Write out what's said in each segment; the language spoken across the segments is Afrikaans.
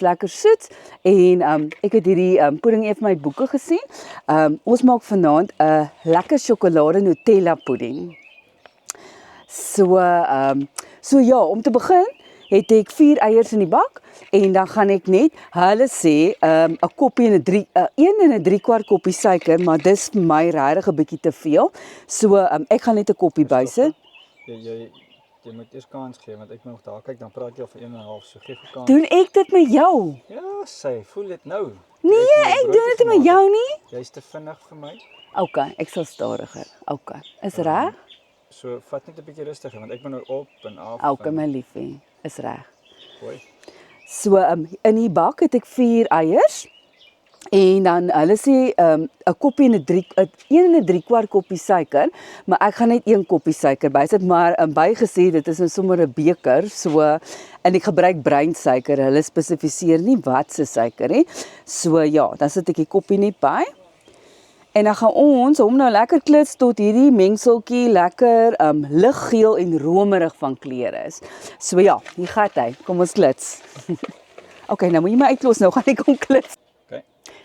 lekker soet en ek het hierdie pudding een van my boeke gesien. Ons maak vanaand 'n lekker sjokolade Nutella pudding. So ja, om te begin het ek 4 eiers in die bak en dan gaan ek net, hulle sê 'n koppie en 1 en 'n 3/4 koppie suiker, maar dis vir my regtig 'n bietjie te veel. So ek gaan net 'n koppie bysit. Jy moet eers kans gee, want ek moet nog daar kyk, dan praat jy al vir 1,5, so gee vir kans. Doen ek dit met jou? Ja, sê, voel dit nou. Nee, ek doen dit met jou nie. Jy's te vinnig vir my. OK, ek sal stadiger. OK, is reg? So, vat net 'n bietjie rustiger, want ek moet nou op en af. OK, my liefie, is reg. Gooi. So in die bak het ek 4 eiers. En dan hulle sê 'n koppie en 1 en 'n 3/4 koppie suiker, maar ek gaan net 1 koppie suiker bysit, maar bygesê dit is nou sommer 'n beker, so en ek gebruik breinsuiker. Hulle spesifiseer nie wat se suiker nie. So ja, dan sit ek die koppie net by. En dan gaan ons hom nou lekker klits tot hierdie mengseltjie lekker liggeel en romerig van kleur is. So ja, hier gaan hy. Kom ons klits. OK, nou moet jy my uitlos, nou gaan ek hom klits.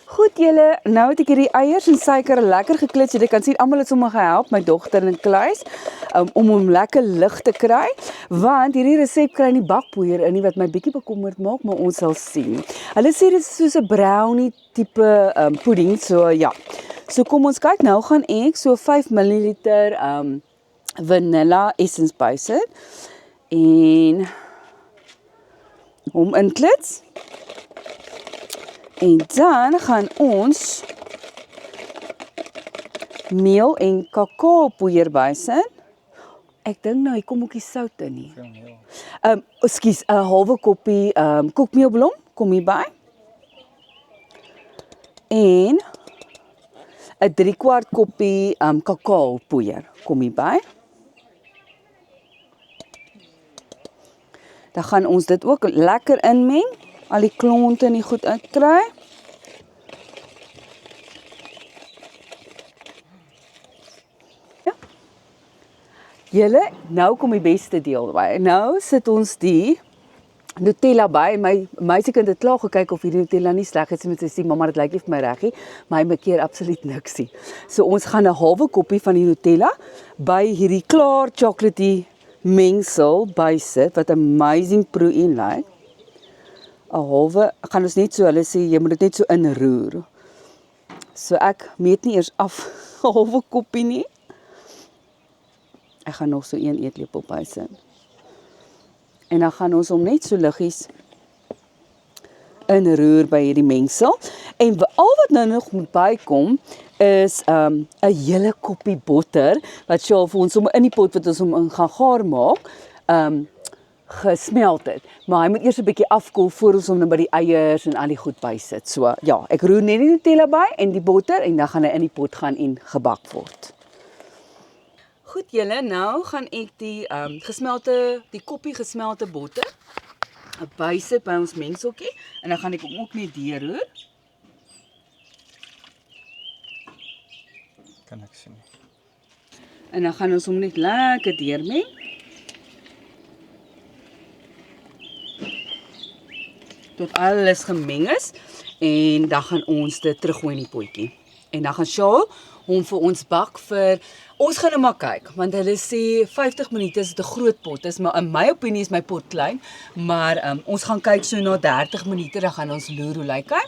Goed julle, nou het ek hierdie eiers en suiker lekker geklits. Jy kan sien almal het sommer gehelp, my dogter en Kluis, om hom lekker lig te kry, want hierdie resep kry nie bakpoeier in nie wat my bietjie bekommerd maak, maar ons sal sien. Hulle sê dit is soos 'n brownie tipe pudding, so ja. So kom ons kyk, nou gaan ek so 5 ml vanilla essence bysit en hom inklits. En dan gaan ons meel en kakaopoeier bysit. Ek dink nou hier kom ook die sout in nie. Ekskuus, 'n halwe koppie koekmeelblom kom hier by. En 'n 3/4 koppie kakaopoeier kom hier by. Dan gaan ons dit ook lekker inmeng. Al die klonte en die goed uitkry. Ja. Julle, nou kom die beste deel by. Nou sit ons die Nutella by. My meisiekind het klaar gekyk of hierdie Nutella nie sleg is, met sy sê mamma dit lyk nie vir my reggie, maar hy maak keer absoluut niksie. So ons gaan 'n halwe koppie van die Nutella by hierdie klaar chocolatey mengsel bysit wat amazing proeën lyk. 'n halwe, gaan ons net so, hulle sê jy moet dit net so inroer. So ek meet nie eers af 'n halwe koppie nie. Ek gaan nog so 1 eetlepel bysit. En dan gaan ons hom net so liggies inroer by hierdie mengsel. En al wat nou nog moet bykom is 'n hele koppie botter wat sy al vir ons sommer in die pot wat ons hom in gaan gaar maak. Gesmelt het, maar hy moet eers 'n bietjie afkoel voor ons hom nou by die eiers en al die goed bysit. So ja, ek roer net die Nutella by en die botter en dan gaan hy in die pot gaan en gebak word. Goed julle, nou gaan ek die koppie gesmelte botter bysit by ons mengseltjie en dan gaan ek hom ook net deurroer. Kan ek sien. En dan gaan ons hom net lekker deurmeng. Tot alles gemeng is en dan gaan ons dit teruggooi in die potjie. En dan gaan Charles hom vir ons bak vir, ons gaan nou maar kyk, want hulle sê 50 minute is dit 'n groot pot, is maar in my opinie is my pot klein, maar ons gaan kyk so na 30 minute, dan gaan ons loer hoe lyk hy.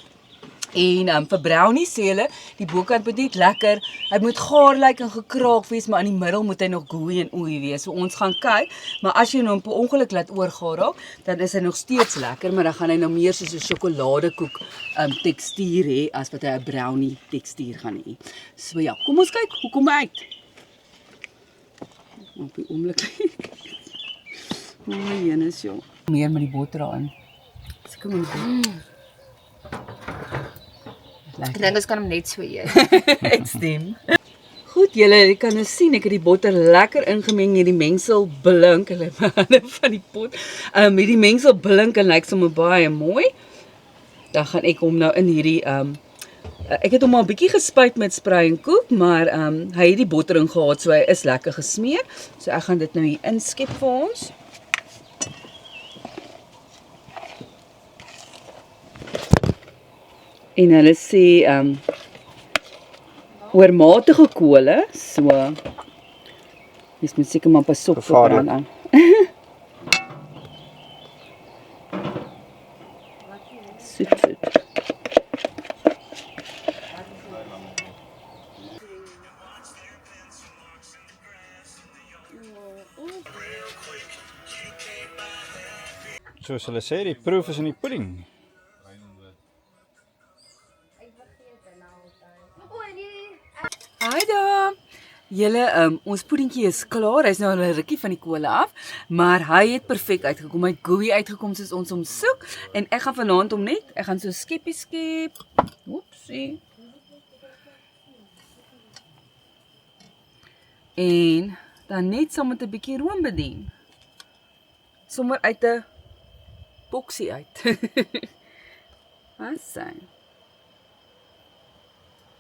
En vir brownie sê hulle, die bokant moet net lekker, hy moet gaar lyk en gekraak wees, maar in die middel moet hy nog gooey en oei wees. So ons gaan kyk, maar as jy hom per ongeluk laat oorgaar raak, dan is hy nog steeds lekker, maar dan gaan hy nou meer soos 'n sjokoladekoek tekstuur hê, as wat hy 'n brownie tekstuur gaan hê. So ja, kom ons kyk, hoe kom hy uit? Op die oomblik. Jennis, joh. Meer met die boter aan. So kom ons Ek dink ons kan hom net so eet. Ek stem. Goed, julle kan nou sien, ek het die botter lekker ingemeng, hierdie mengsel blink, hulle van die pot. Hierdie mengsel blink en lyk sommer baie mooi. Dan gaan ek hom nou in hierdie, ek het hom al 'n bietjie gespuit met sprei en koek, maar hy het die botter in gehad, so hy is lekker gesmeer. So ek gaan dit nou hier inskep vir ons. En hulle sê oormatige kole, so jy moet seker maar pas op Gevaarlik. aan. Soet. Soos hulle sê, die proof is in die pudding. Hi daar. Julle, ons puddingkie is klaar. Hy's nou al 'n rukkie van die kole af, maar hy het perfek uitgekom. Hy het gooey uitgekom soos ons hom soek en ek gaan vanaand hom net, ek gaan so skeppie skep. Oepsie. En dan net saam met 'n bietjie room bedien. Sommer uit 'n boksie uit. Wat sê?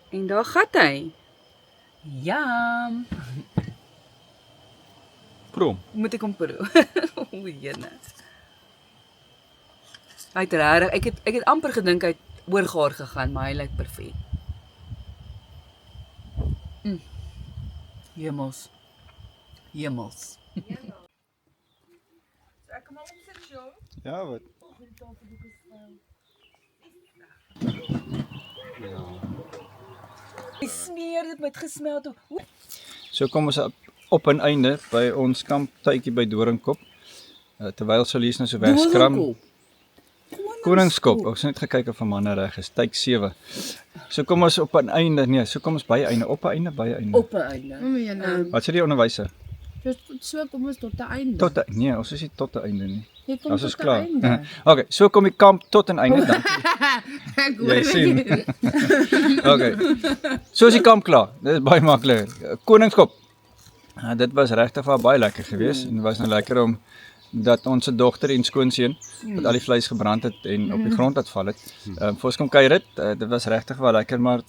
En daar gat hy. Jam. Proom. Moet ek hom proe? O, jene. Hy het regtig, ek het amper gedink hy het oorgaar gegaan, maar hy lyk perfek. Hemels. Hemels. So ek kom maar opsit, Jean. Ja, wat? Hy smeer dit met gesmelde. So kom ons op en einde by ons kamptuitjie by Doringkop. Terwyl Solies nou so wegskram. Koningskop. Ons het net gekyk of 'n man reg is. Tyd 7. So kom ons op 'n einde. Nee, so kom ons by einde, op 'n einde, by einde. Op 'n einde. Wat sê die onderwyser? So kom ons tot 'n einde. Tot 'n nee, ons is nie tot 'n einde nie. Jy kom Ons is tot 'n klaar. einde. Okay, so kom die kamp tot 'n einde dan. Jy sien. Okay. So is die kamp klaar. Dit is baie maklik. Koningskop. Dit was regtig baie lekker geweest en dit was nou lekker om dat ons se dogter en skoonseun wat al die vleis gebrand het en op die grond laat val het. Vir ons kom kuier dit was regtig baie lekker, maar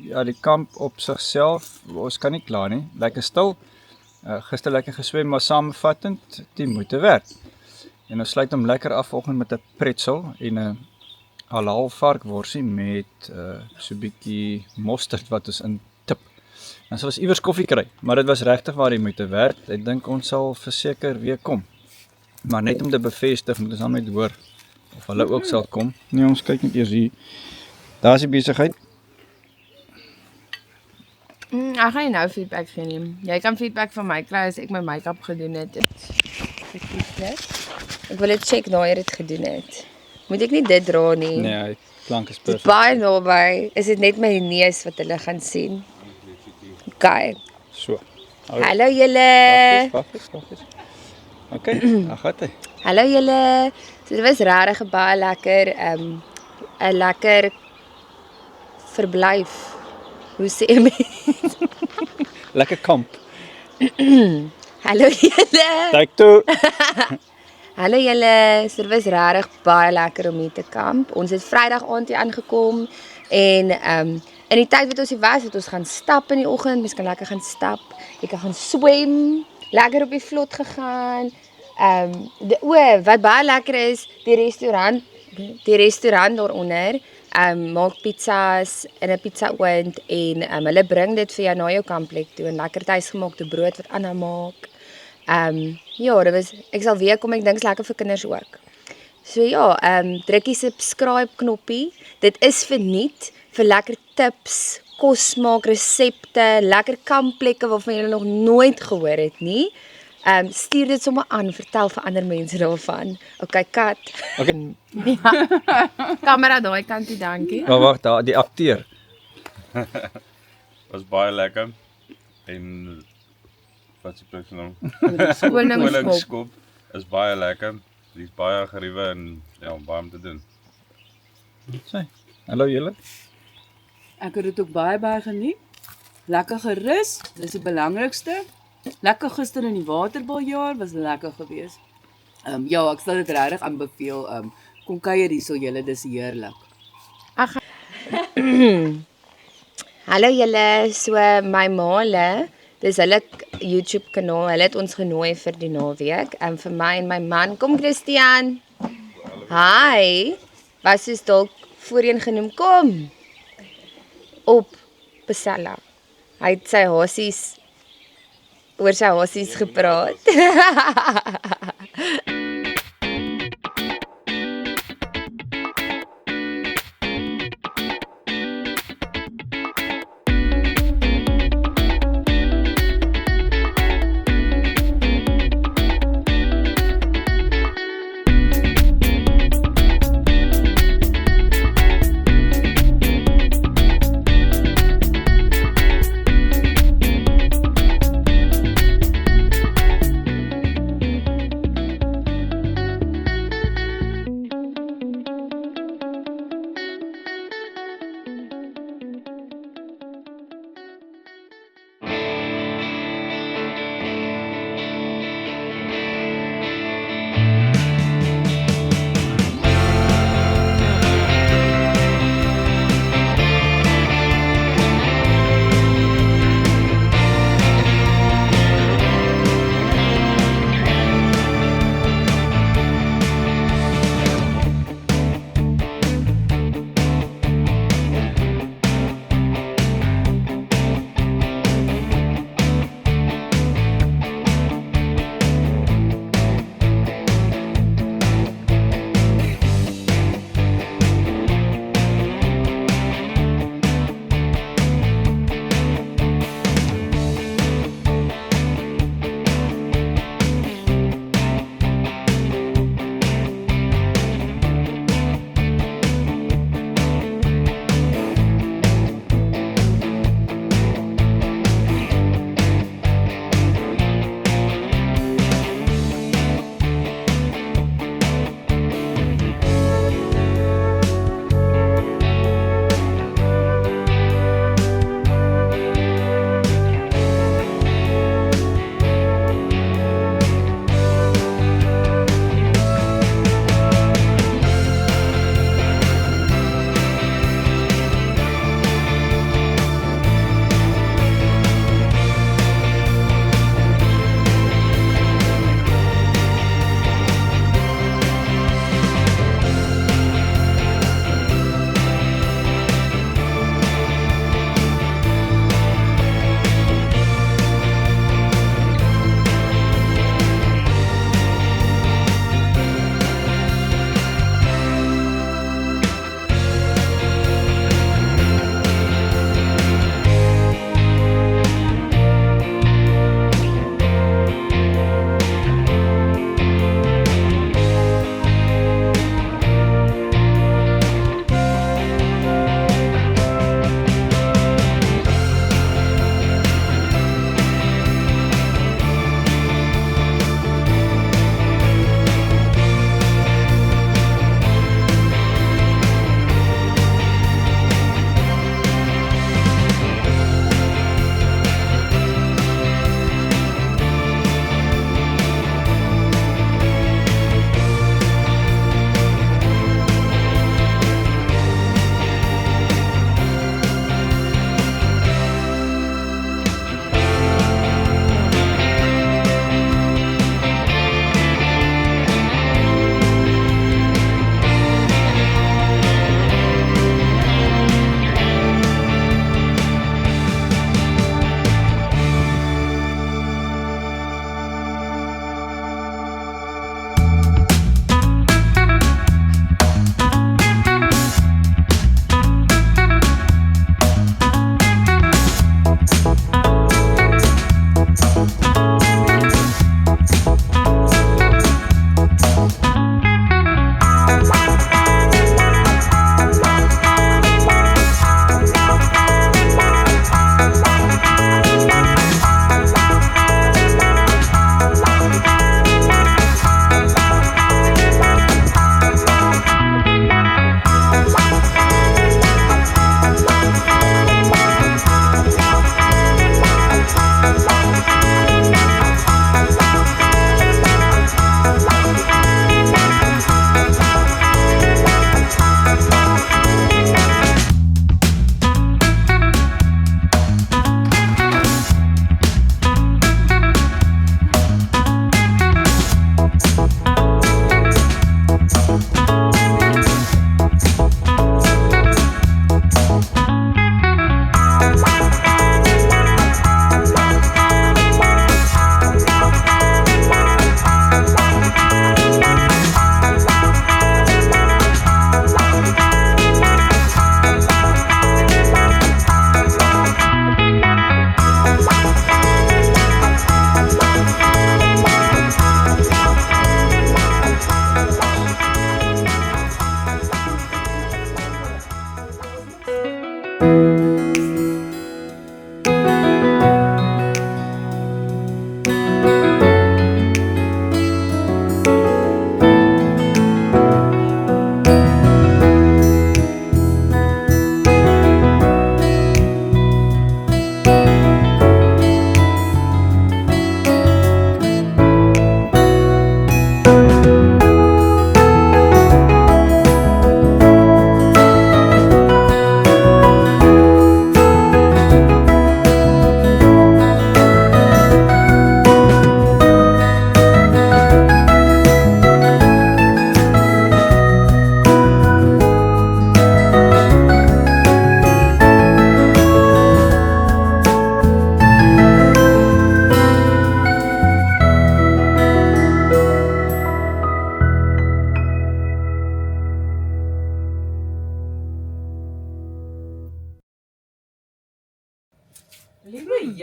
ja, die kamp op sigself, ons kan nie kla nie. Lekker stil. Gister lekker geswem, maar saamvattend, die moeite werd. En ons sluit hom lekker af vanoggend met 'n pretzel en 'n halal varkworsie met so 'n bietjie mosterd wat ons in tip. Dan sal ons iewers koffie kry, maar dit was regtig waar die moeite werd. Ek dink ons sal verseker weer kom. Maar net om te bevestig, moet ons dan net hoor of hulle ook sal kom. Nee, ons kyk net eers hier. Daar is die besigheid. Ek gaan nie nou feedback gee nie. Jy kan feedback van my kry as ek my make-up gedoen het. Ek wil dit check nou jy dit gedoen het. Moet ek nie dit dra nie? Nee, die klank is Dit perfek. baie naby. Is dit net my neus wat hulle gaan sien? Okay. So. Hallo julle. Wag eens. Okay, dan gaan hy. Hallo julle. So dit was regtig baie lekker 'n lekker verblyf. Hoe sê mens? Lekker kamp. Hallo julle. Kyk toe. Hallo julle. So dit was regtig baie lekker om hier te kamp. Ons het Vrydag aand hier aangekom en in die tyd wat ons hier was, het ons gaan stap in die oggend. Mens kan lekker gaan stap. Jy kan gaan swem. Lekker op die vlot gegaan. Wat baie lekker is, die restaurant daaronder maak pizzas in 'n pizza-oond en hulle bring dit vir jou na jou kampplek toe en lekker tuisgemaakte brood wat Anna maak. Ja, dit was ek sal weer kom, ek dink is lekker vir kinders ook. So ja, druk die subscribe knoppie. Dit is verniet vir lekker tips, kos maak, resepte, lekker kampplekke waarvan jy nog nooit gehoor het nie. Stuur dit sommer aan, vertel vir ander mense daarvan. Okay, kat. Okay. Kamera daai kant toe, dankie. Maar wag, daar die akteur. Was baie lekker. En wat se plek nou? Koningskop. Koningskop is baie lekker. Dis baie geriewe en ja, baie om te doen. Sê. Hallo julle. Ek het dit ook baie geniet. Lekker gerus, dis die belangrikste. Lekker gister in die waterbaljaar, was lekker geweest. Ja, ek sal dit regtig aanbeveel. Kom kuier hierso julle, dis heerlik. Hallo julle, so my maale, dis hulle YouTube kanaal, hulle het ons genooi vir die naweek. Vir my en my man, kom Christian. Hi. Was is dalk voorheen genoem, kom op Pesella. Hy het sy hasies oor sy hasies gepraat.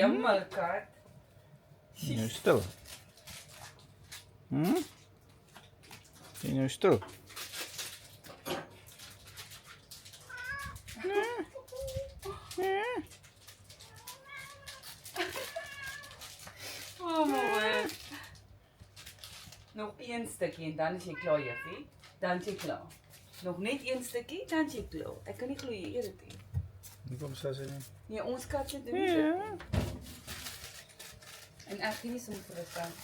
Jammer kat. Nou stil. Sien nou stil. Oh mooi. Nog een stukkie en dan is jy klaar, Juffie. Dan is jy klaar. Nog net een stukkie, dan is jy klaar. Ek kan nie glo jy eet dit nie. Nie kom sê nie. Nee, ons katse doen dit. En ek gee nie soms vir 'n kat.